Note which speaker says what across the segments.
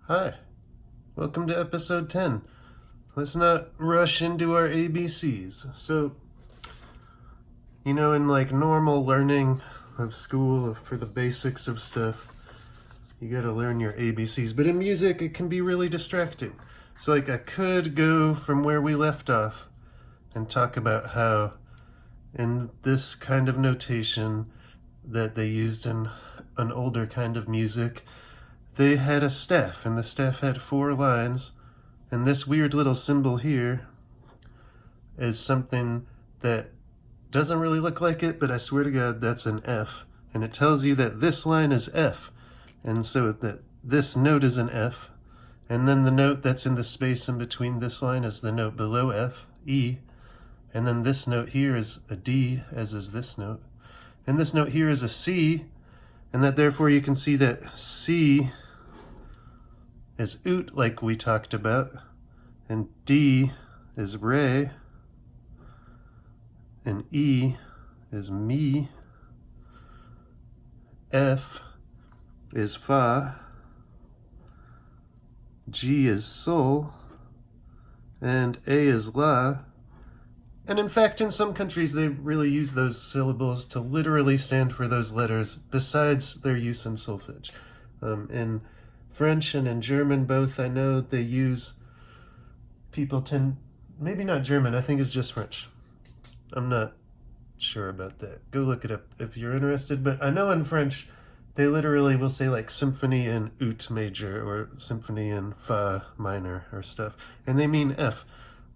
Speaker 1: Hi, welcome to episode 10. Let's not rush into our ABCs. So, in like normal learning of school for the basics of stuff, you gotta learn your ABCs. But in music, it can be really distracting. So, I could go from where we left off and talk about how, in this kind of notation that they used in an older kind of music, they had a staff, and the staff had 4 lines, and this weird little symbol here is something that doesn't really look like it, but I swear to God, that's an F, and it tells you that this line is F, and so that this note is an F, and then the note that's in the space in between this line is the note below F, E, and then this note here is a D, as is this note, and this note here is a C, and that therefore you can see that C is oot, like we talked about, and D is re, and E is mi, F is fa, G is sol, and A is la. And in fact, in some countries, they really use those syllables to literally stand for those letters, besides their use in solfege. In French and in German both, I know they use, maybe not German, I think it's just French. I'm not sure about that. Go look it up if you're interested. But I know in French, they literally will say like symphony in ut major or symphony in fa minor or stuff. And they mean F.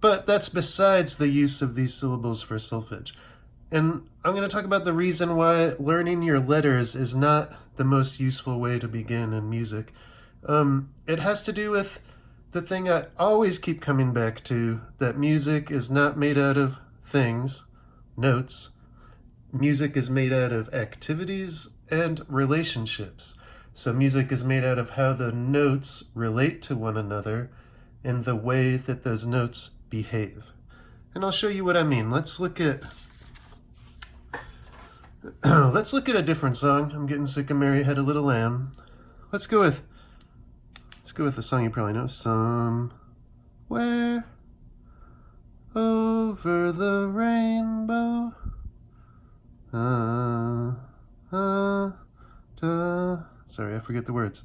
Speaker 1: But that's besides the use of these syllables for solfege. And I'm going to talk about the reason why learning your letters is not the most useful way to begin in music. It has to do with the thing I always keep coming back to, that music is not made out of things, notes. Music is made out of activities and relationships. So music is made out of how the notes relate to one another and the way that those notes behave. And I'll show you what I mean. Let's look at a different song. I'm getting sick of Mary Had a Little Lamb. Let's go with a song you probably know. Somewhere over the rainbow. Sorry, I forget the words.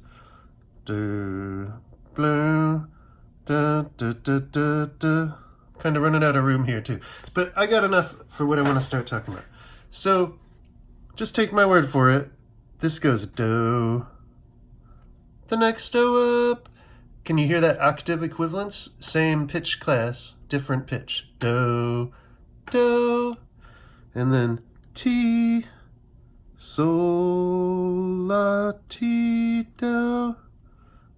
Speaker 1: Blue, da, da, da, da, da. Kind of running out of room here too. But I got enough for what I want to start talking about. So, just take my word for it. This goes do. The next do up. Can you hear that octave equivalence? Same pitch class, different pitch. Do, do. And then ti, sol, la, ti, do.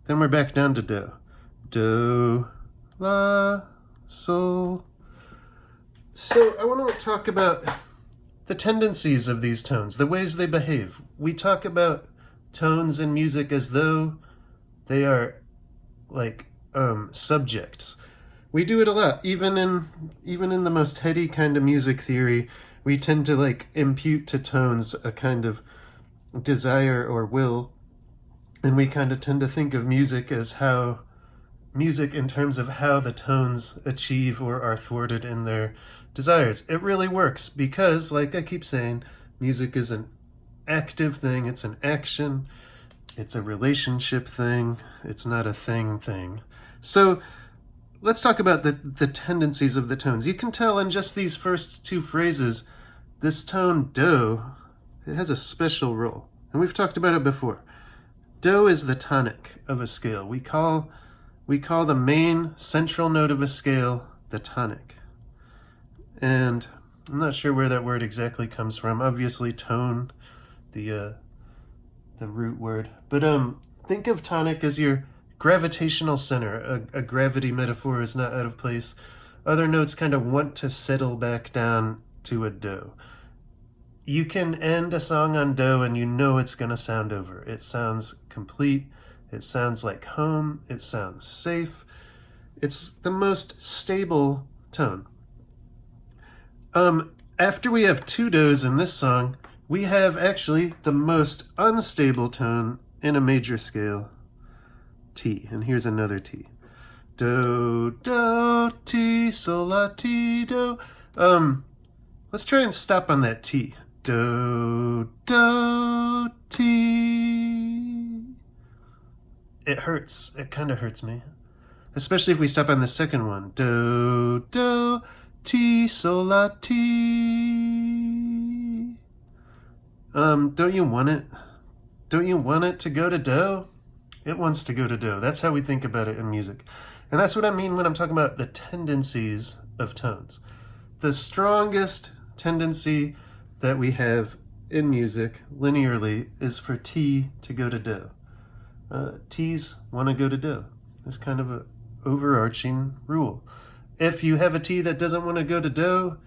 Speaker 1: Then we're back down to do. Do, la, sol. So I want to talk about the tendencies of these tones, the ways they behave. We talk about tones in music as though they are like subjects. We do it a lot, even in the most heady kind of music theory. We tend to like impute to tones a kind of desire or will, and we kind of tend to think of music as how music in terms of how the tones achieve or are thwarted in their desires. It really works because, like I keep saying, music is an active thing, it's an action, it's a relationship thing, it's not a thing. So let's talk about the tendencies of the tones. You can tell in just these first 2 phrases, this tone do, it has a special role. And we've talked about it before. Do is the tonic of a scale. We call the main central note of a scale the tonic. And I'm not sure where that word exactly comes from. Obviously tone, the root word. But think of tonic as your gravitational center. A gravity metaphor is not out of place. Other notes kind of want to settle back down to a do. You can end a song on do and you know it's going to sound over. It sounds complete. It sounds like home. It sounds safe. It's the most stable tone. After we have 2 do's in this song, we have actually the most unstable tone in a major scale. T. And here's another T. Do, do, ti, sol, la, ti, do. Let's try and stop on that T. Do, do, ti. It hurts. It kind of hurts me. Especially if we stop on the second one. Do, do, ti, sol, la, ti. Don't you want it? Don't you want it to go to do? It wants to go to do. That's how we think about it in music. And that's what I mean when I'm talking about the tendencies of tones. The strongest tendency that we have in music linearly is for T to go to do. T's want to go to do. It's kind of an overarching rule. If you have a T that doesn't want to go to do,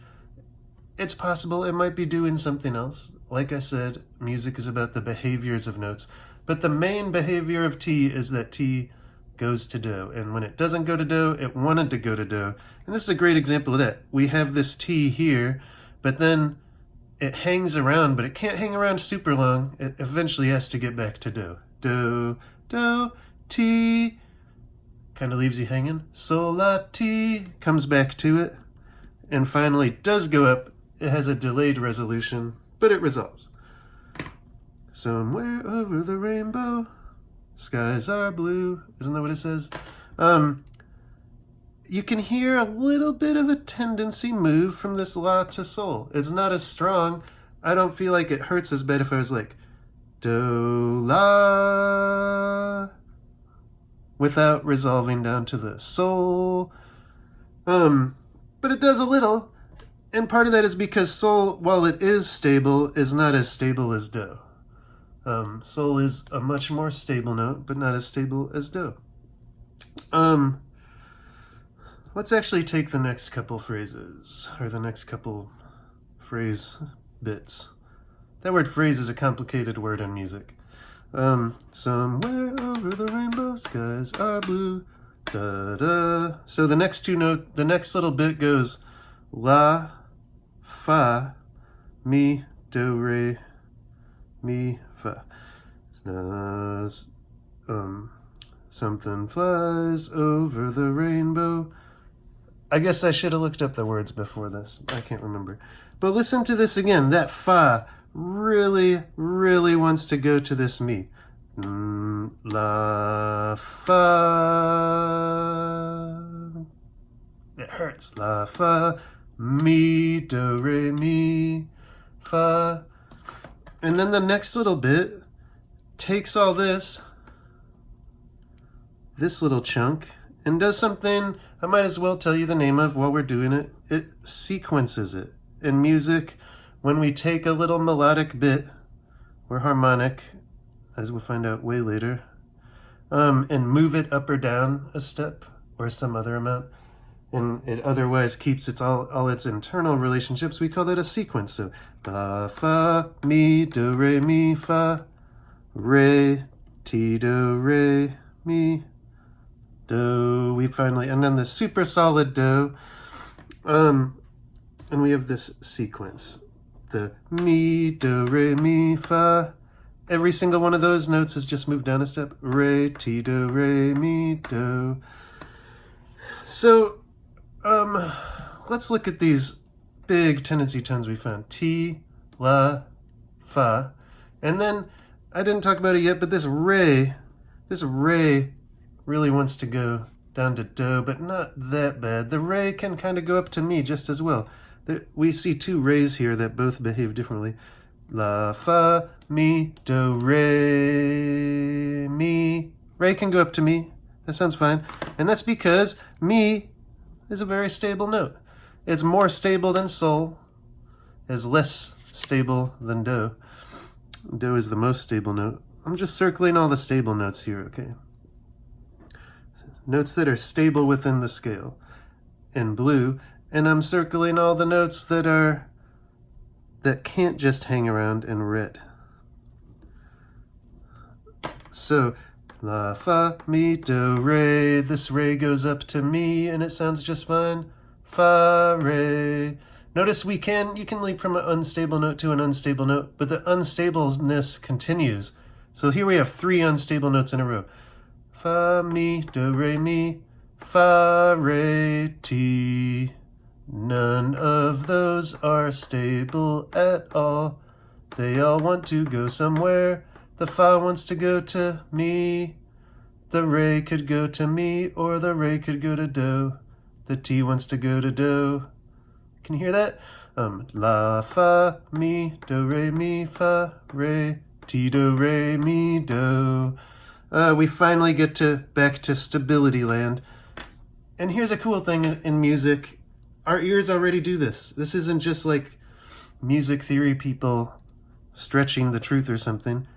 Speaker 1: it's possible it might be doing something else. Like I said, music is about the behaviors of notes. But the main behavior of T is that T goes to do. And when it doesn't go to do, it wanted to go to do. And this is a great example of that. We have this T here, but then it hangs around, but it can't hang around super long. It eventually has to get back to do. Do, do, T. Kind of leaves you hanging. Sol, la, ti. Comes back to it. And finally does go up. It has a delayed resolution, but it resolves. Somewhere over the rainbow, skies are blue. Isn't that what it says? You can hear a little bit of a tendency move from this la to sol. It's not as strong. I don't feel like it hurts as bad if I was like, do, la, without resolving down to the sol. But it does a little. And part of that is because sol, while it is stable, is not as stable as do. Sol is a much more stable note, but not as stable as do. Let's actually take the next couple phrases, or the next couple phrase bits. That word phrase is a complicated word in music. Somewhere over the rainbow, skies are blue. Da, da. So the next the next little bit goes la, fa, mi, do, re, mi, fa. Something flies over the rainbow. I guess I should have looked up the words before this. I can't remember. But listen to this again. That fa really, really wants to go to this mi. La, fa. It hurts. La, fa, mi, do, re, mi, fa. And then the next little bit takes all this little chunk, and does something I might as well tell you the name of while we're doing it. It sequences it. In music, when we take a little melodic bit, or harmonic, as we'll find out way later, and move it up or down a step, or some other amount, and it otherwise keeps all its internal relationships, we call that a sequence. So, la, fa, mi, do, re, mi, fa, re, ti, do, re, mi, do. We finally, and then the super solid do, and we have this sequence. The mi, do, re, mi, fa. Every single one of those notes has just moved down a step. Re, ti, do, re, mi, do. So, let's look at these big tendency tones we found. Ti, la, fa. And then, I didn't talk about it yet, but this re really wants to go down to do, but not that bad. The re can kind of go up to mi just as well. We see two re's here that both behave differently. La, fa, mi, do, re, mi. Re can go up to mi. That sounds fine. And that's because mi is a very stable note. It's more stable than sol. It's less stable than do. Do is the most stable note. I'm just circling all the stable notes here, okay? Notes that are stable within the scale in blue, and I'm circling all the notes that can't just hang around in red. So, la, fa, mi, do, re. This re goes up to mi, and it sounds just fine. Fa, re. Notice you can leap from an unstable note to an unstable note, but the unstableness continues. So here we have 3 unstable notes in a row. fa, mi, do, re, mi, fa, re, ti. None of those are stable at all. They all want to go somewhere. The fa wants to go to mi. The re could go to mi, or the re could go to do. The ti wants to go to do. Can you hear that? La, fa, mi, do, re, mi, fa, re, ti, do, re, mi, do. We finally get back to stability land. And here's a cool thing in music. Our ears already do this. This isn't just like music theory people stretching the truth or something.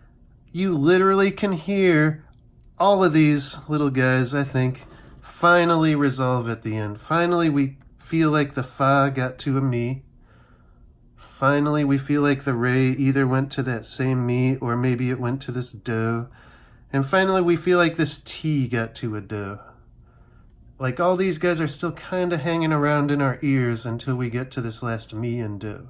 Speaker 1: You literally can hear all of these little guys, I think, finally resolve at the end. Finally, we feel like the fa got to a mi. Finally, we feel like the re either went to that same mi or maybe it went to this do. And finally, we feel like this ti got to a do. Like all these guys are still kind of hanging around in our ears until we get to this last mi and do.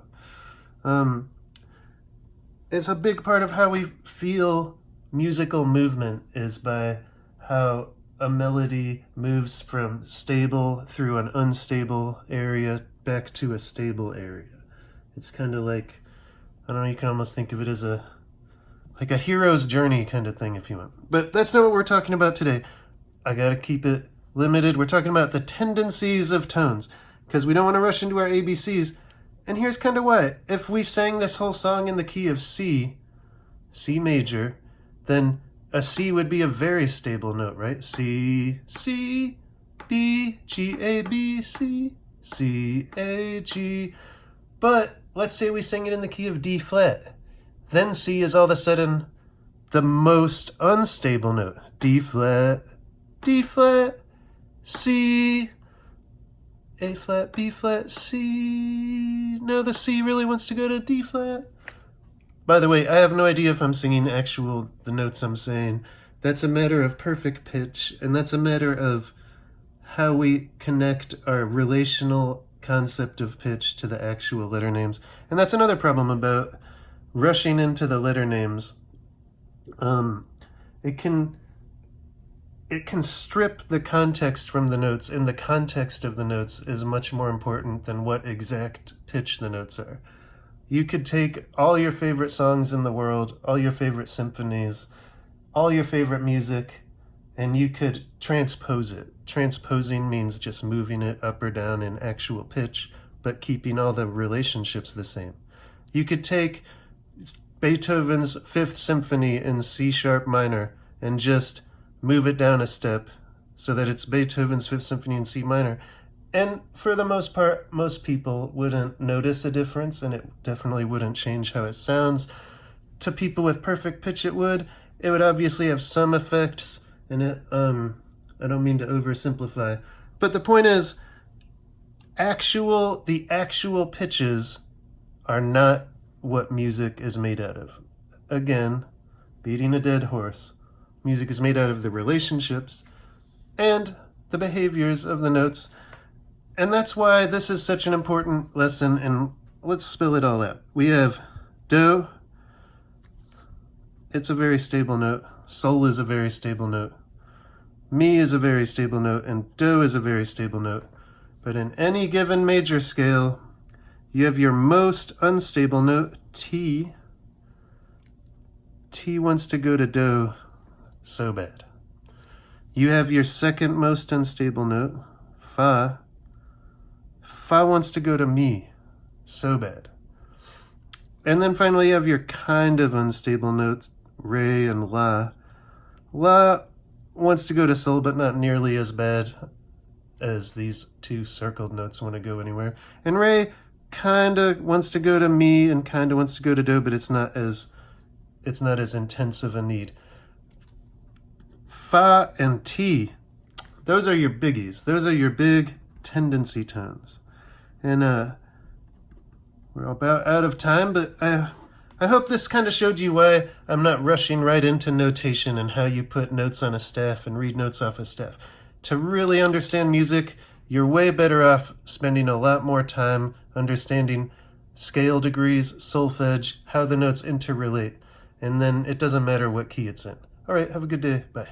Speaker 1: It's a big part of how we feel musical movement is by how a melody moves from stable through an unstable area back to a stable area. It's kind of like, I don't know, you can almost think of it as like a hero's journey kind of thing if you want. But that's not what we're talking about today. I gotta keep it limited. We're talking about the tendencies of tones because we don't want to rush into our ABCs. And here's kind of why. If we sang this whole song in the key of C major, then a C would be a very stable note, right? C, C, B, G, A, B, C, C, A, G. But let's say we sing it in the key of D flat. Then C is all of a sudden the most unstable note. D flat, C, A flat, B flat, C. No, the C really wants to go to D flat. By the way, I have no idea if I'm singing the notes I'm saying. That's a matter of perfect pitch, and that's a matter of how we connect our relational concept of pitch to the actual letter names. And that's another problem about rushing into the letter names. It can strip the context from the notes, and the context of the notes is much more important than what exact pitch the notes are. You could take all your favorite songs in the world, all your favorite symphonies, all your favorite music, and you could transpose it. Transposing means just moving it up or down in actual pitch, but keeping all the relationships the same. You could take Beethoven's Fifth Symphony in C sharp minor and just move it down a step so that it's Beethoven's Fifth Symphony in C minor. And for the most part, most people wouldn't notice a difference, and it definitely wouldn't change how it sounds. To people with perfect pitch, it would. It would obviously have some effects, and I don't mean to oversimplify. But the point is, the actual pitches are not what music is made out of. Again, beating a dead horse. Music is made out of the relationships and the behaviors of the notes. And that's why this is such an important lesson, and let's spill it all out. We have do. It's a very stable note. Sol is a very stable note. Mi is a very stable note, and do is a very stable note. But in any given major scale, you have your most unstable note, Ti. Ti wants to go to do so bad. You have your second most unstable note, Fa. Fa wants to go to mi so bad. And then finally you have your kind of unstable notes, Re and La. La wants to go to Sol, but not nearly as bad as these two circled notes want to go anywhere. And Re kind of wants to go to mi and kind of wants to go to do, but it's not as intense of a need. Fa and Ti, those are your biggies. Those are your big tendency tones. And we're about out of time, but I hope this kind of showed you why I'm not rushing right into notation and how you put notes on a staff and read notes off a staff. To really understand music, you're way better off spending a lot more time understanding scale degrees, solfege, how the notes interrelate, and then it doesn't matter what key it's in. All right, have a good day. Bye.